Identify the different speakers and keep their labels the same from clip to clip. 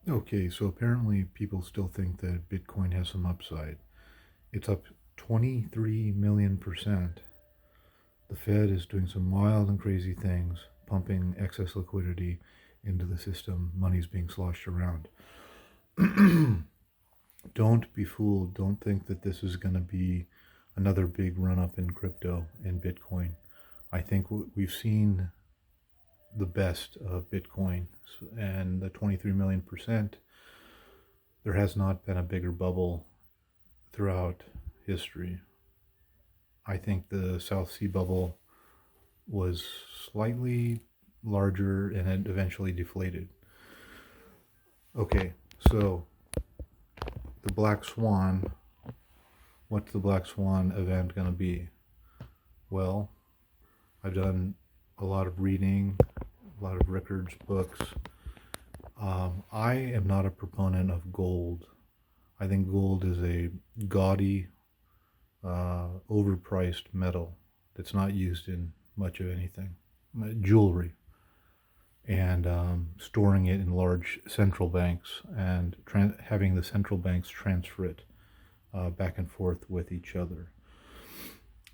Speaker 1: Okay, so apparently people still think that Bitcoin has some upside. It's up 23 million%. The Fed is doing some wild and crazy things, pumping excess liquidity into the system. Money's being sloshed around. Don't be fooled. Don't think that this is going to be another big run up in crypto and Bitcoin. I think we've seen the best of Bitcoin and the 23 million%. There has not been a bigger bubble throughout history. I think the South Sea bubble was slightly larger and it eventually deflated. Okay, so the Black Swan, what's the Black Swan event going to be? Well, I've done a lot of reading, a lot of Rickards books. I am not a proponent of gold. I think gold is a gaudy, overpriced metal that's not used in much of anything. Jewelry, and storing it in large central banks and having the central banks transfer it back and forth with each other.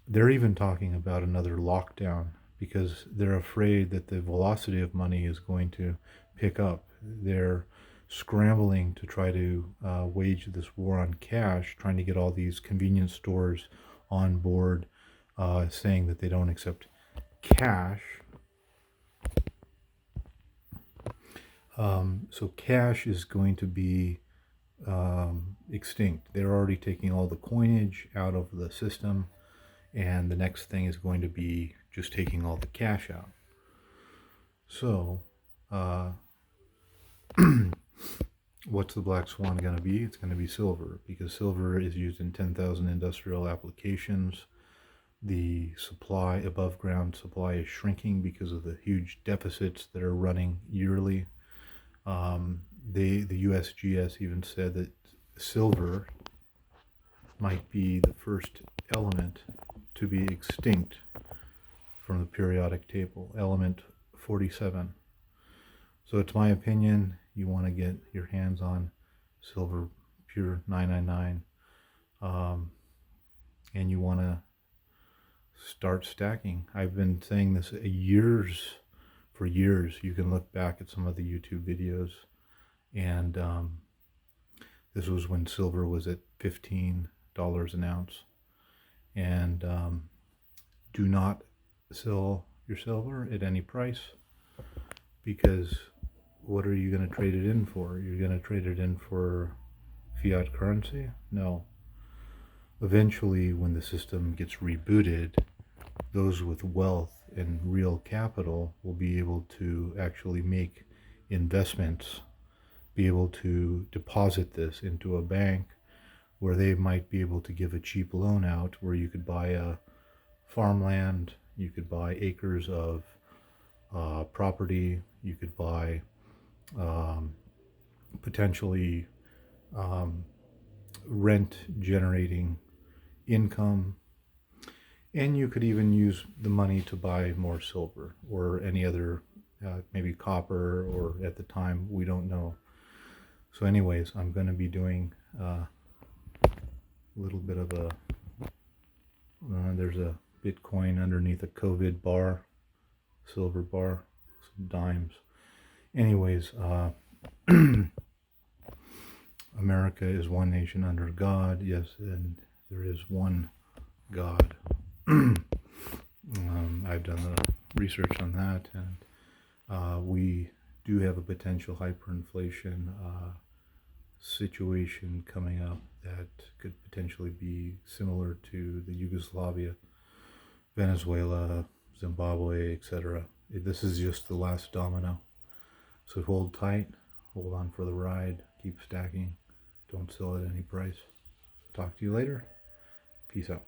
Speaker 1: They're even talking about another lockdown because they're afraid that the velocity of money is going to pick up. They're scrambling to try to wage this war on cash, trying to get all these convenience stores on board, saying that they don't accept cash. So cash is going to be extinct. They're already taking all the coinage out of the system, and the next thing is going to be just taking all the cash out. So, what's the black swan going to be? It's going to be silver, because silver is used in 10,000 industrial applications. The supply, above ground supply, is shrinking because of the huge deficits that are running yearly. The USGS even said that silver might be the first element to be extinct from the periodic table, element 47. So it's my opinion, you want to get your hands on silver pure 999, and you want to start stacking. I've been saying this for years. You can look back at some of the YouTube videos, and this was when silver was at $15 an ounce. And do not sell your silver at any price, because what are you going to trade it in for? You're going to trade it in for fiat currency? No. Eventually, when the system gets rebooted, those with wealth and real capital will be able to actually make investments, be able to deposit this into a bank where they might be able to give a cheap loan out, where you could buy a farmland, you could buy acres of property, you could buy potentially rent generating income, and you could even use the money to buy more silver or any other, maybe copper, or at the time, we don't know. So anyways, I'm going to be doing a little bit of a, there's a Bitcoin underneath a COVID bar, silver bar, some dimes. Anyways, America is one nation under God, yes, and there is one God. I've done the research on that, and we do have a potential hyperinflation situation coming up that could potentially be similar to the Yugoslavia, Venezuela, Zimbabwe, etc. This is just the last domino. So hold tight, hold on for the ride, keep stacking, don't sell at any price. Talk to you later. Peace out.